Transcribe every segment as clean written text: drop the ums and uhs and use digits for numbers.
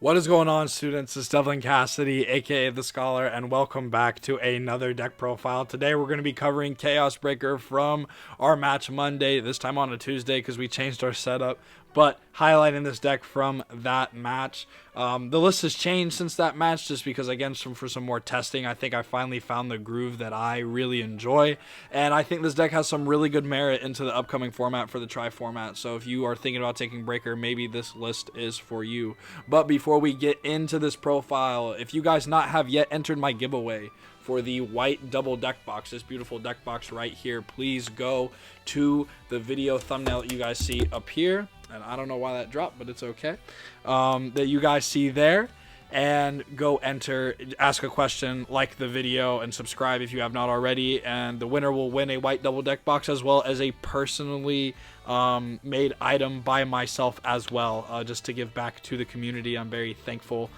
What is going on, students? It's Devlin Cassidy, aka The Scholar, and welcome back to another deck profile. Today we're going to be covering Chaos Breaker from our match Monday, this time on a Tuesday because we changed our setup, but highlighting this deck from that match. The list has changed since that match just because, again, for some more testing. I think I finally found the groove that I really enjoy, and I think this deck has some really good merit into the upcoming format for the Tri format. So if you are thinking about taking Breaker, maybe this list is for you. But before we get into this profile, if you guys not have yet entered my giveaway for the white double deck box, this beautiful deck box right here, please go to the video thumbnail that you guys see up here. And I don't know why that dropped, but it's okay. That you guys see there, and go enter, ask a question, like the video, and subscribe if you have not already. And the winner will win a white double deck box as well as a personally made item by myself as well, just to give back to the community. I'm very thankful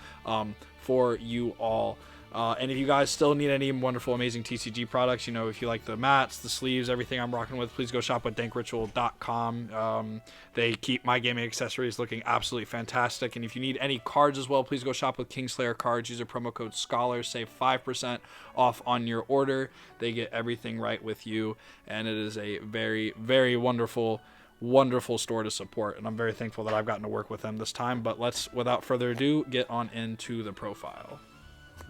for you all. And if you guys still need any wonderful, amazing TCG products, you know, if you like the mats, the sleeves, everything I'm rocking with, please go shop with dankritual.com. They keep my gaming accessories looking absolutely fantastic. And if you need any cards as well, please go shop with Kingslayer Cards. Use a promo code SCHOLAR, save 5% off on your order. They get everything right with you, and it is a very, very wonderful store to support, and I'm very thankful that I've gotten to work with them this time. But let's, without further ado, get on into the profile.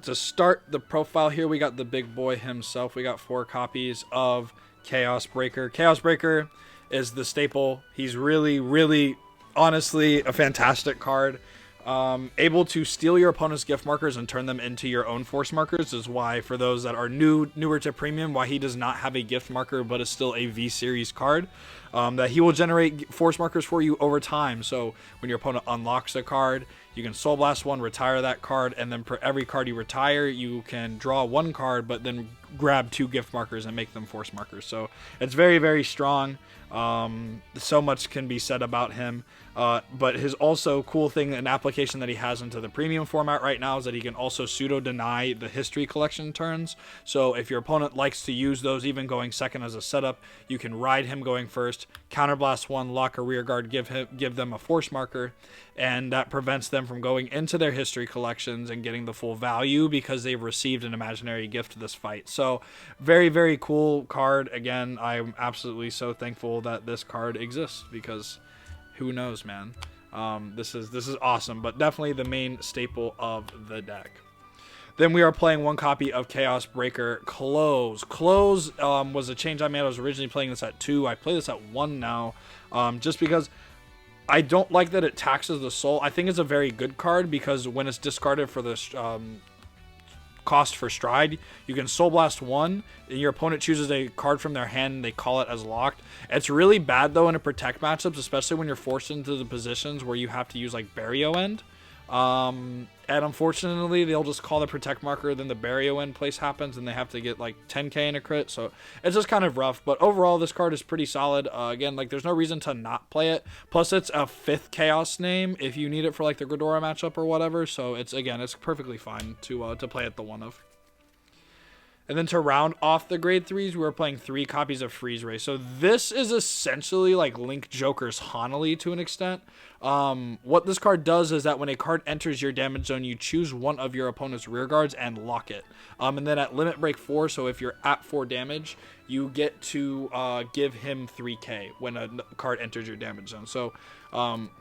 To start the profile here, we got the big boy himself. We got 4 copies of Chaos Breaker. Chaos Breaker is the staple. He's really, honestly, a fantastic card. Able to steal your opponent's gift markers and turn them into your own force markers is why, for those that are newer to premium, why he does not have a gift marker but is still a V series card. That he will generate force markers for you over time. So when your opponent unlocks a card, you can Soul Blast one, retire that card, and then for every card you retire, you can draw 1 card, but then grab 2 gift markers and make them force markers. So it's very strong. So much can be said about him. But his also cool thing, an application that he has into the premium format right now, is that he can also pseudo deny the history collection turns. So if your opponent likes to use those, even going second as a setup, you can ride him going first, counterblast 1, lock a rear guard, give them a force marker, and that prevents them from going into their history collections and getting the full value because they've received an imaginary gift this fight. So very cool card. Again, I'm absolutely so thankful that this card exists, because who knows, man. This is awesome, but definitely the main staple of the deck. Then we are playing 1 copy of Chaos Breaker Close. Close was a change I made. I was originally playing this at 2. I play this at 1 now, just because I don't like that it taxes the soul. I think it's a very good card because when it's discarded for the cost for stride, you can Soul Blast 1, and your opponent chooses a card from their hand and they call it as locked. It's really bad though in a protect matchups, especially when you're forced into the positions where you have to use like Barrio End. And unfortunately they'll just call the protect marker, then the Barrio End place happens and they have to get like 10k in a crit, so it's just kind of rough. But overall this card is pretty solid. Again, like, there's no reason to not play it, plus it's a 5th chaos name if you need it for like the Ghidorah matchup or whatever, so it's perfectly fine to play at the 1 of. And then to round off the grade 3s, we're playing 3 copies of Freeze Ray. So this is essentially like Link Joker's Hanali to an extent. What this card does is that when a card enters your damage zone, you choose one of your opponent's rear guards and lock it. And then at limit break 4, so if you're at 4 damage, you get to give him 3k when a card enters your damage zone. So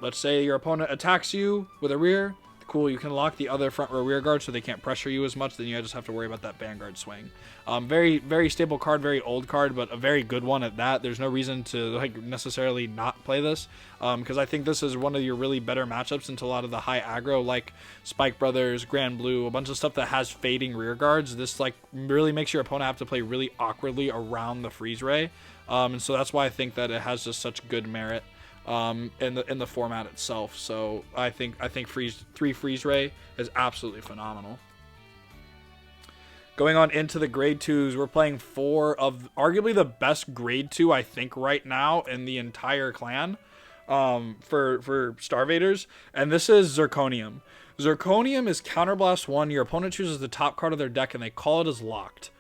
let's say your opponent attacks you with a rear. Cool, you can lock the other front row rear guard so they can't pressure you as much. Then you just have to worry about that Vanguard swing. Very stable card, very old card, but a very good one at that. There's no reason to like necessarily not play this, because I think this is one of your really better matchups into a lot of the high aggro like Spike Brothers, Grand Blue, a bunch of stuff that has fading rear guards. This like really makes your opponent have to play really awkwardly around the Freeze Ray, and so that's why I think that it has just such good merit in the format itself. So I think 3 Freeze Ray is absolutely phenomenal. Going on into the grade 2s, we're playing 4 of arguably the best grade 2 I think right now in the entire clan for Starvaders, and this is Zirconium. Zirconium is Counterblast 1, your opponent chooses the top card of their deck and they call it as locked.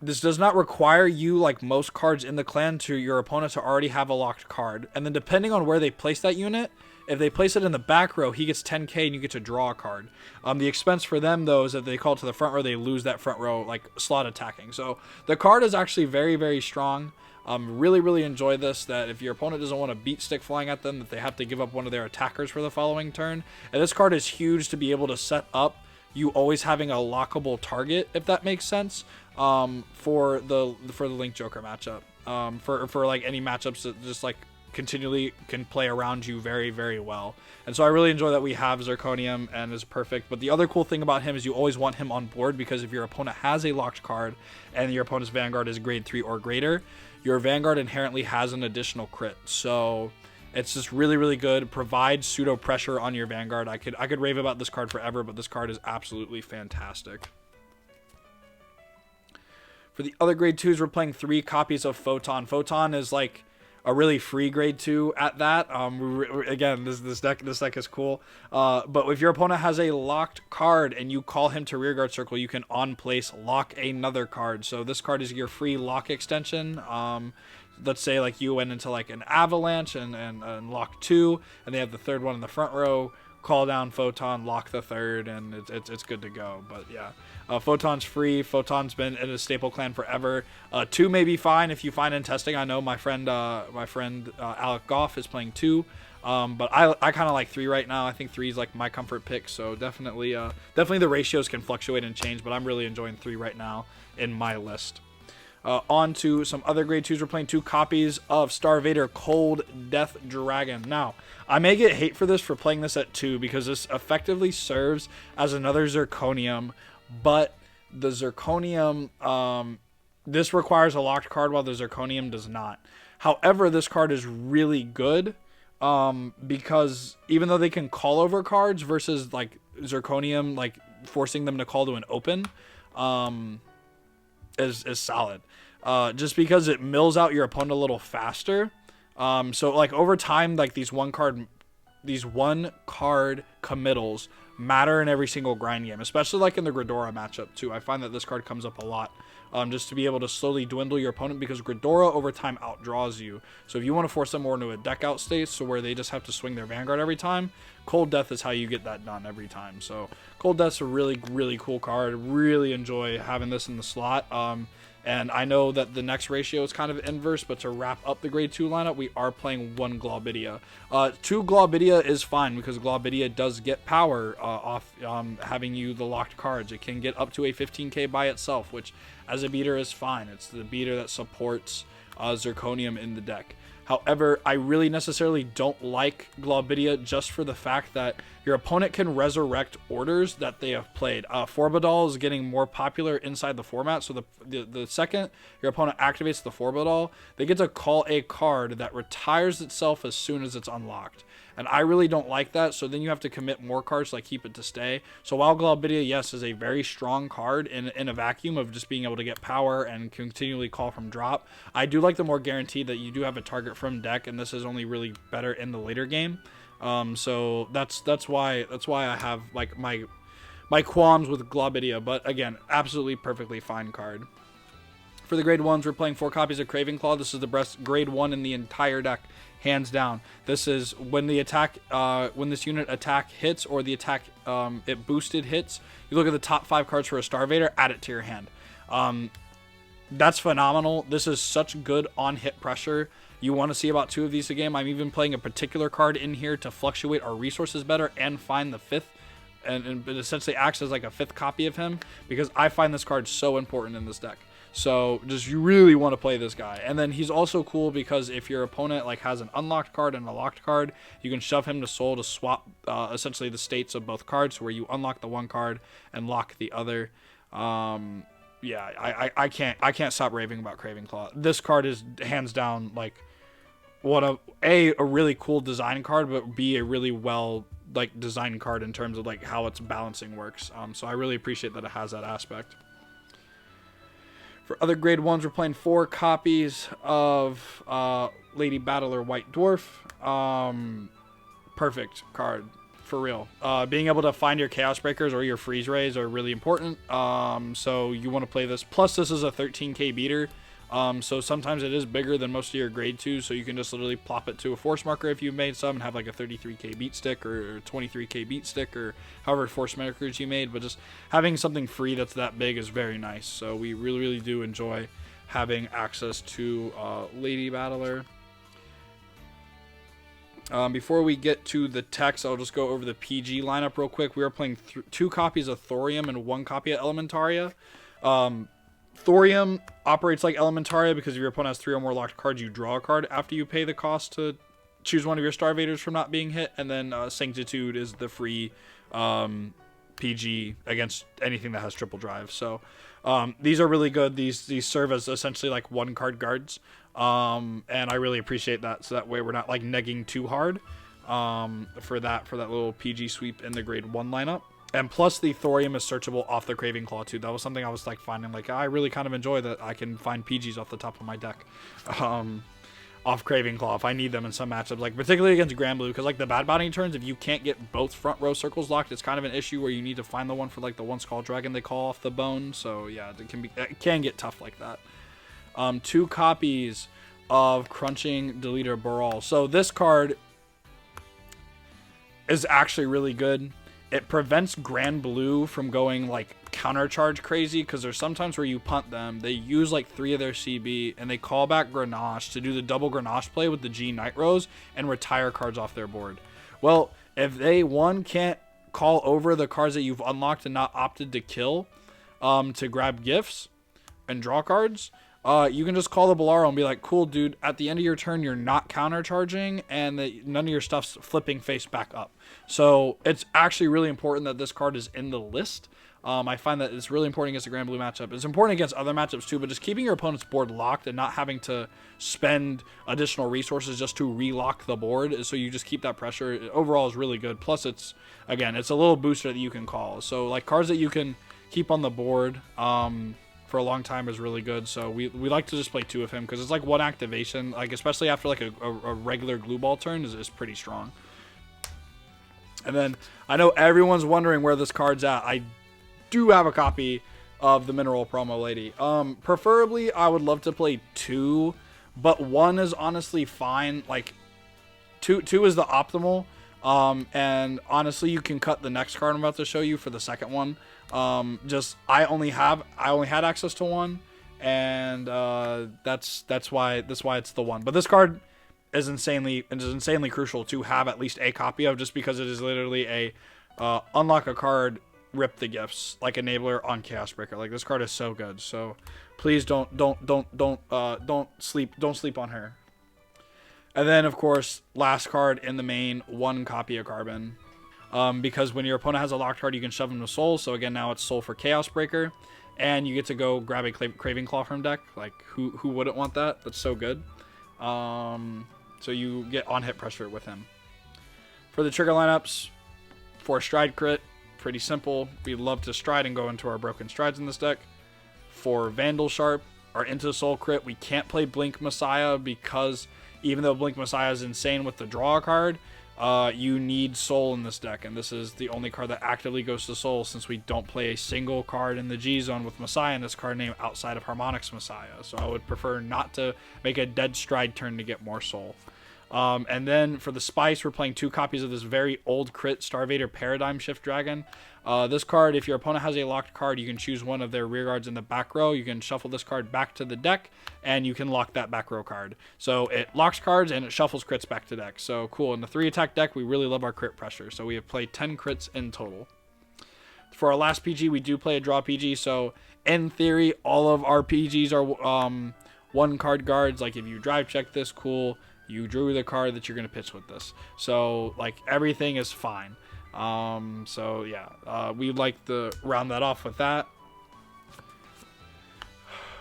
This does not require you, like most cards in the clan, to your opponent to already have a locked card. And then depending on where they place that unit, If they place it in the back row, he gets 10k and you get to draw a card. The expense for them, though, is that they call it to the front row, they lose that front row, like, slot attacking. So the card is actually very, very strong. Really, really enjoy this, that if your opponent doesn't want to beat stick flying at them, that they have to give up one of their attackers for the following turn. And this card is huge to be able to set up you always having a lockable target, if that makes sense, for the Link Joker matchup. For like any matchups that just like continually can play around you very, very well. And so I really enjoy that we have Zirconium and is perfect. But the other cool thing about him is you always want him on board, because if your opponent has a locked card and your opponent's Vanguard is grade 3 or greater, your Vanguard inherently has an additional crit. So it's just really, really good. Provides pseudo pressure on your Vanguard. I could rave about this card forever, but this card is absolutely fantastic. For the other grade 2s, we're playing 3 copies of Photon. Photon is like a really free grade 2 at that. Again, this deck is cool. But if your opponent has a locked card and you call him to rearguard circle, you can on place lock another card. So this card is your free lock extension. Let's say like you went into like an avalanche and lock 2, and they have the third one in the front row. Call down Photon, lock the third, and it's good to go. But yeah, Photon's free. Photon's been in a staple clan forever. 2 may be fine if you find in testing. I know my friend Alec Goff is playing 2, but I kind of like 3 right now. I think 3 is like my comfort pick. So definitely the ratios can fluctuate and change, but I'm really enjoying 3 right now in my list. On to some other grade 2s. We're playing 2 copies of Star Vader Cold Death Dragon. Now, I may get hate for this for playing this at 2, because this effectively serves as another Zirconium, but the Zirconium, this requires a locked card while the Zirconium does not. However, this card is really good, because even though they can call over cards versus like Zirconium, like forcing them to call to an open, is solid. Just because it mills out your opponent a little faster. So like over time, like these one card committals matter in every single grind game, especially like in the Ghidorah matchup too. I find that this card comes up a lot, just to be able to slowly dwindle your opponent, because Ghidorah over time outdraws you. So if you want to force them more into a deck out state, so where they just have to swing their Vanguard every time, Cold Death is how you get that done every time. So Cold Death's a really, really cool card. Really enjoy having this in the slot. And I know that the next ratio is kind of inverse, but to wrap up the grade 2 lineup, we are playing 1 Globidia. 2 Globidia is fine, because Globidia does get power off having you the locked cards. It can get up to a 15k by itself, which as a beater is fine. It's the beater that supports Zirconium in the deck. However, I really necessarily don't like Globidia, just for the fact that your opponent can resurrect orders that they have played. Forbidal is getting more popular inside the format, so the second your opponent activates the Forbidal, they get to call a card that retires itself as soon as it's unlocked. And I really don't like that, so then you have to commit more cards to like keep it to stay. So while Globidia, yes, is a very strong card in a vacuum of just being able to get power and continually call from drop, I do like the more guaranteed that you do have a target from deck, and this is only really better in the later game. So that's why I have like my qualms with Globidia, but again, absolutely perfectly fine card. For the grade 1s, we're playing 4 copies of Craven Claw. This is the best grade 1 in the entire deck, hands down. This is when the attack, when this unit attack hits, or the attack it boosted hits, you look at the top 5 cards for a Star Vader, add it to your hand. That's phenomenal. This is such good on hit pressure. You want to see about 2 of these a game. I'm even playing a particular card in here to fluctuate our resources better and find the 5th, and it essentially acts as like a 5th copy of him, because I find this card so important in this deck. So just, you really want to play this guy. And then he's also cool because if your opponent like has an unlocked card and a locked card, you can shove him to soul to swap essentially the states of both cards, where you unlock the one card and lock the other. Yeah, I can't stop raving about Craven Claw. This card is hands down like a really cool design card, but B, a really well like designed card in terms of like how its balancing works. So I really appreciate that it has that aspect. For other grade 1s, we're playing 4 copies of Lady Battler White Dwarf. Perfect card, for real. Being able to find your Chaos Breakers or your Freeze Rays are really important. So you want to play this. Plus, this is a 13k beater. So sometimes it is bigger than most of your grade 2s, so you can just literally plop it to a force marker if you've made some and have like a 33k beat stick or 23k beat stick or however force markers you made. But just having something free that's that big is very nice. So we really do enjoy having access to Lady Battler. Before we get to the text, I'll just go over the PG lineup real quick. We are playing 2 copies of Thorium and 1 copy of Elementaria. Thorium operates like Elementaria because if your opponent has 3 or more locked cards, you draw a card after you pay the cost to choose one of your Starvaders from not being hit. And then Sanctitude is the free PG against anything that has triple drive. So these are really good. These serve as essentially like 1-card guards. And I really appreciate that. So that way we're not like negging too hard for that little PG sweep in the grade 1 lineup. And plus the Thorium is searchable off the Craving Claw too. That was something I was like finding like I really kind of enjoy that I can find PGs off the top of my deck. Off Craving Claw if I need them in some matchups, like particularly against Grand Blue, because like the bad bounty turns, if you can't get both front row circles locked, it's kind of an issue where you need to find the one for like the 1 Skull Dragon they call off the bone. So yeah, it can get tough like that. 2 copies of Crunching Deleter Baral. So this card is actually really good. It prevents Grand Blue from going like countercharge crazy, because there's sometimes where you punt them, they use like 3 of their CB and they call back Grenache to do the double Grenache play with the G Nitros and retire cards off their board. Well, if they can't call over the cards that you've unlocked and not opted to kill to grab gifts and draw cards, you can just call the Bolaro and be like, cool dude, at the end of your turn you're not countercharging and none of your stuff's flipping face back up. So it's actually really important that this card is in the list. I find that it's really important against the Grand Blue matchup. It's important against other matchups too, but just keeping your opponent's board locked and not having to spend additional resources just to relock the board, so you just keep that pressure, overall is really good. Plus it's a little booster that you can call. So like cards that you can keep on the board for a long time is really good. So we like to just play 2 of him because it's like 1 activation, like especially after like a regular glue ball turn is pretty strong. And then I know everyone's wondering where this card's at. I do have a copy of the Mineral Promo Lady. Preferably I would love to play 2, but 1 is honestly fine. Like 2 is the optimal. And honestly you can cut the next card I'm about to show you for the second one. I only had access to 1, and that's why it's the 1. But this card is insanely crucial to have at least a copy of, just because it is literally a unlock a card, rip the gifts like enabler on Chaos Breaker. Like this card is so good. So please don't sleep on her. And then of course last card in the main, 1 copy of Carbon. Because when your opponent has a locked card, you can shove them to Soul. So again, now it's Soul for Chaos Breaker, and you get to go grab a Craving Claw from deck. Like who wouldn't want that? That's so good. So you get on hit pressure with him. For the trigger lineups, for Stride crit, pretty simple. We love to stride and go into our broken strides in this deck. For Vandal Sharp, our Into the Soul crit, we can't play Blink Messiah because even though Blink Messiah is insane with the draw card, you need Soul in this deck, and this is the only card that actively goes to Soul, since we don't play a single card in the G zone with Messiah in this card name outside of Harmonix Messiah. So I would prefer not to make a dead stride turn to get more Soul. And then for the Spice, we're playing 2 copies of this very old crit Starvader Paradigm Shift Dragon. This card, if your opponent has a locked card, you can choose one of their rear guards in the back row. You can shuffle this card back to the deck, and you can lock that back row card. So it locks cards and it shuffles crits back to deck. So cool. In the 3-attack deck, we really love our crit pressure. So we have played 10 crits in total. For our last PG, we do play a draw PG. So in theory, all of our PGs are 1-card guards. Like if you drive check this, cool. You drew the card that you're going to pitch with this. So like everything is fine. So yeah, we'd like to round that off with that.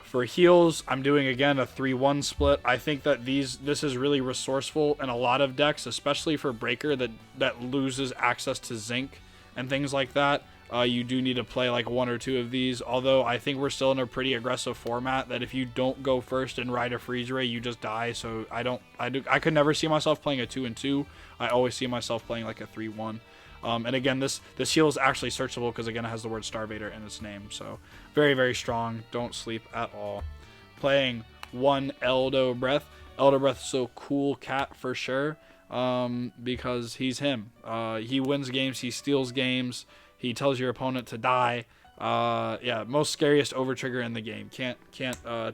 For heals, I'm doing again a 3-1 split. I think that this is really resourceful in a lot of decks, especially for Breaker that loses access to Zinc and things like that. You do need to play like 1 or 2 of these, although I think we're still in a pretty aggressive format that if you don't go first and ride a freeze ray, you just die. So I could never see myself playing a 2-2. I always see myself playing like a 3-1. And again, this heal is actually searchable because again it has the word Starvader in its name. So very, very strong. Don't sleep at all. Playing one Eldo Breath. Eldo Breath is so cool cat for sure, because he's him. He wins games, he steals games, he tells your opponent to die. Yeah, most scariest overtrigger in the game. Can't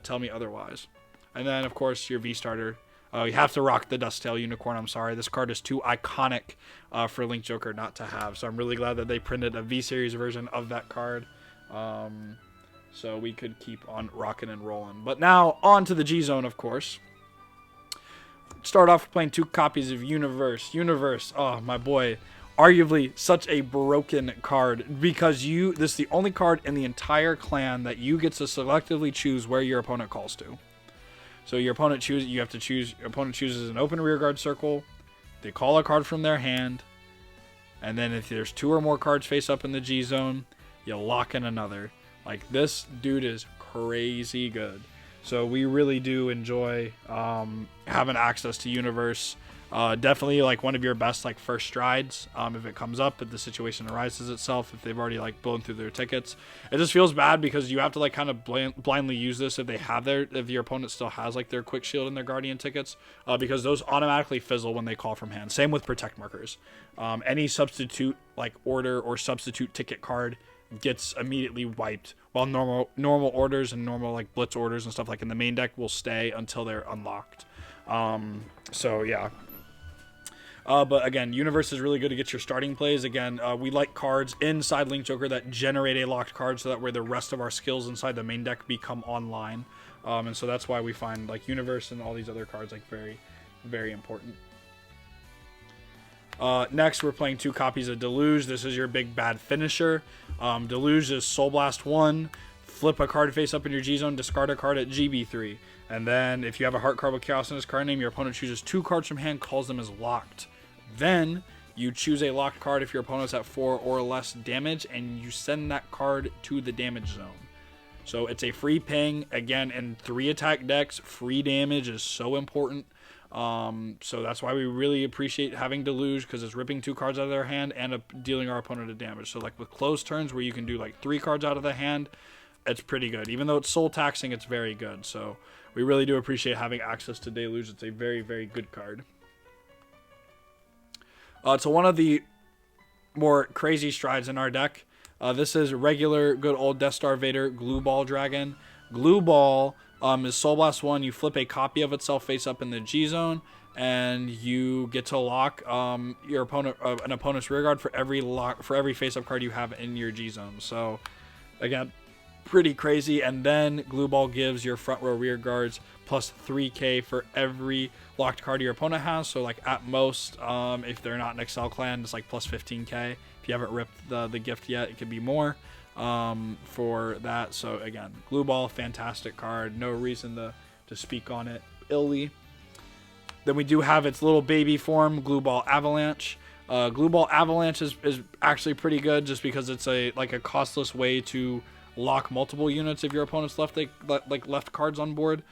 tell me otherwise. And then, of course, your V-Starter. You have to rock the Dusttail Unicorn. I'm sorry. This card is too iconic for Link Joker not to have. So I'm really glad that they printed a V-Series version of that card. So we could keep on rocking and rolling. But now, on to the G-Zone, of course. Start off playing 2 copies of Universe. Universe, oh, my boy. Arguably such a broken card, because this is the only card in the entire clan that you get to selectively choose where your opponent calls to. So your opponent your opponent chooses an open rearguard circle, they call a card from their hand, and then if there's 2 or more cards face up in the G zone, you lock in another. Like, this dude is crazy good. So we really do enjoy having access to Universe. Definitely like one of your best like first strides if it comes up, if the situation arises itself, if they've already like blown through their tickets. It just feels bad because you have to like kind of blindly use this if your opponent still has like their quick shield and their guardian tickets, because those automatically fizzle when they call from hand. Same with protect markers. Any substitute like order or substitute ticket card gets immediately wiped, while normal orders and normal like blitz orders and stuff like in the main deck will stay until they're unlocked. So yeah. But again, Universe is really good to get your starting plays. Again, we like cards inside Link Joker that generate a locked card, so that way the rest of our skills inside the main deck become online. And so that's why we find like Universe and all these other cards like very, very important. Next, we're playing 2 copies of Deluge. This is your big bad finisher. Deluge is Soul Blast 1. Flip a card face up in your G-Zone, discard a card at GB3. And then if you have a heart card with Chaos in his card name, your opponent chooses 2 cards from hand, calls them as locked. Then you choose a locked card if your opponent's at 4 or less damage, and you send that card to the damage zone. So it's a free ping. Again, in 3 attack decks, free damage is so important. So that's why we really appreciate having Deluge, because it's ripping 2 cards out of their hand and dealing our opponent a damage. So like with closed turns where you can do like 3 cards out of the hand, it's pretty good. Even though it's soul taxing, it's very good. So we really do appreciate having access to Deluge. It's a very, very good card. So one of the more crazy strides in our deck, this is regular good old Death Star Vader Glue Ball Dragon. Glue Ball is Soul Blast 1. You flip a copy of itself face up in the G zone, and you get to lock your opponent an opponent's rearguard for every face up card you have in your G zone. So again, pretty crazy. And then Glue Ball gives your front row rear guards plus 3k for every locked card your opponent has. So like at most, if they're not an Excel clan, it's like plus 15k. If you haven't ripped the gift yet, it could be more for that. So again, Glue Ball, fantastic card. No reason to speak on it illy. Then we do have its little baby form, Glue Ball Avalanche. Glue Ball Avalanche is actually pretty good, just because it's a costless way to lock multiple units if your opponent's left cards on board.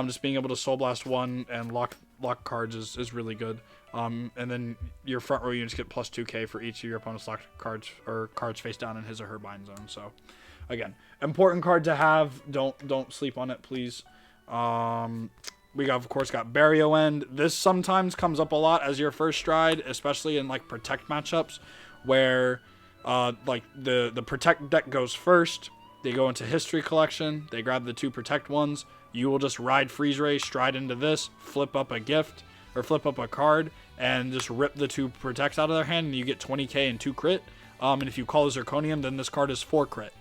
Just being able to Soul Blast 1 and lock cards is really good. And then your front row units get plus 2k for each of your opponent's locked cards or cards face down in his or her bind zone. So again, important card to have. Don't sleep on it, please. We of course got Barrio End. This sometimes comes up a lot as your first stride, especially in like protect matchups where like the protect deck goes first. They go into history collection. They grab the 2 protect ones. You will just ride Freeze Ray, stride into this, flip up a gift or flip up a card, and just rip the 2 protects out of their hand, and you get 20k and 2 crit. And if you call a Zirconium, then this card is 4 crit.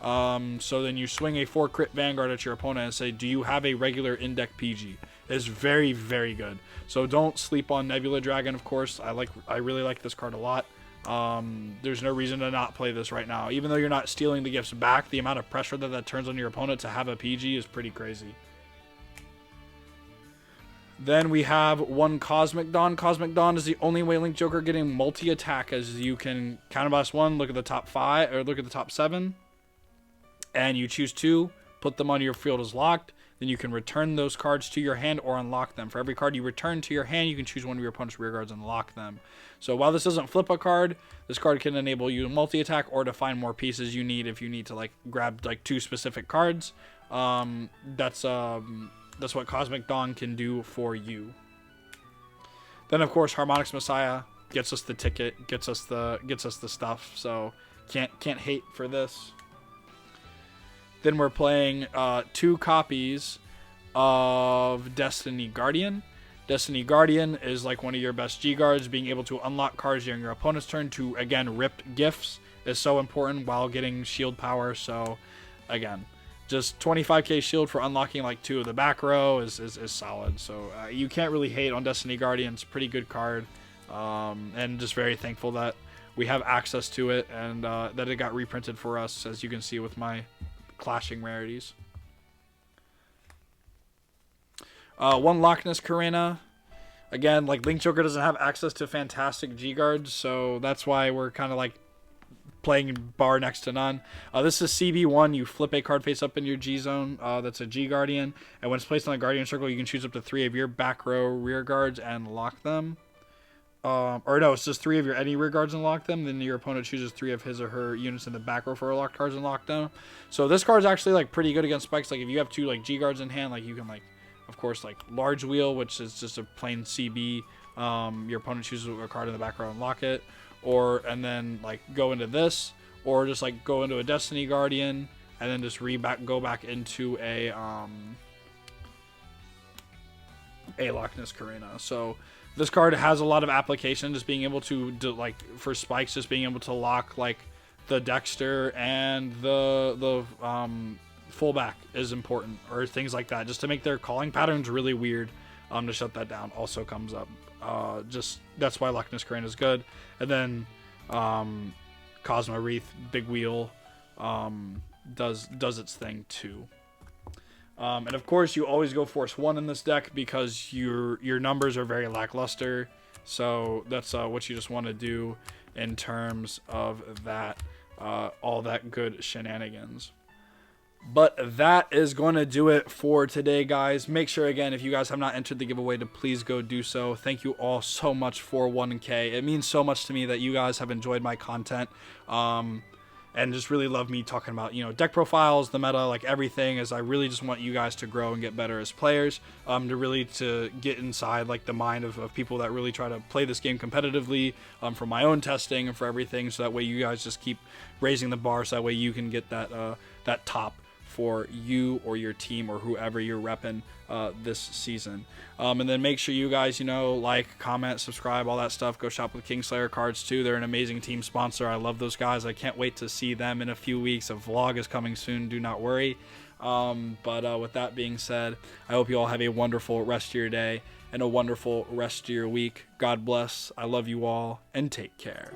So then you swing a 4 crit Vanguard at your opponent and say, do you have a regular in-deck PG? It's very, very good. So don't sleep on Nebula Dragon, of course. I really like this card a lot. There's no reason to not play this right now. Even though you're not stealing the gifts back, the amount of pressure that turns on your opponent to have a PG is pretty crazy. Then we have 1 Cosmic Dawn. Cosmic Dawn is the only way Link Joker getting multi-attack, as you can counterblast 1, look at the top 5, or look at the top 7, and you choose 2, put them on your field as locked. Then you can return those cards to your hand or unlock them. For every card you return to your hand, you can choose one of your opponent's rear guards and lock them. So while this doesn't flip a card, this card can enable you to multi-attack or to find more pieces you need if you need to like grab like 2 specific cards. That's That's what Cosmic Dawn can do for you. Then of course Harmonix Messiah gets us the ticket, gets us the stuff. So can't hate for this. Then we're playing 2 copies of Destiny Guardian. Destiny Guardian is like one of your best G guards. Being able to unlock cards during your opponent's turn to again rip gifts is so important while getting shield power. So again, just 25k shield for unlocking like 2 of the back row is solid. So you can't really hate on Destiny Guardian. It's a pretty good card, and just very thankful that we have access to it and that it got reprinted for us, as you can see with my clashing rarities. 1 Loch Ness Karina. Again, like Link Joker doesn't have access to fantastic G guards, so that's why we're kind of like playing bar next to none. This is CB1. You flip a card face up in your G zone. That's a G Guardian, and when it's placed on the Guardian Circle, you can choose up to 3 of your back row rear guards and lock them. Or no, it's just 3 of your any rear guards and lock them. Then your opponent chooses 3 of his or her units in the back row for locked cards and lock them. So this card is actually like pretty good against spikes. Like if you have 2 like G guards in hand, like you can like, of course, like large wheel, which is just a plain CB. Your opponent chooses a card in the back row and lock it, and then like go into this, or just like go into a Destiny Guardian and then just go back into a Loch Ness Karina. So this card has a lot of application, just being able to like for spikes, just being able to lock like the Dexter and the fullback is important, or things like that, just to make their calling patterns really weird. To shut that down also comes up. Just that's why Loch Ness Karina is good. And then Cosmo Wreath, big wheel, does its thing too. And of course you always go Force 1 in this deck because your numbers are very lackluster. So that's what you just want to do in terms of that, all that good shenanigans. But that is going to do it for today, guys. Make sure, again, if you guys have not entered the giveaway, to please go do so. Thank you all so much for 1K. It means so much to me that you guys have enjoyed my content, and just really love me talking about, deck profiles, the meta, like everything. As I really just want you guys to grow and get better as players, to get inside like the mind of people that really try to play this game competitively, for my own testing and for everything. So that way you guys just keep raising the bar. So that way you can get that top for you or your team or whoever you're repping this season. And then make sure you guys, like, comment, subscribe, all that stuff. Go shop with Kingslayer cards too. They're an amazing team sponsor. I love those guys. I can't wait to see them in a few weeks. A vlog is coming soon. Do not worry. But with that being said, I hope you all have a wonderful rest of your day and a wonderful rest of your week. God bless. I love you all, and take care.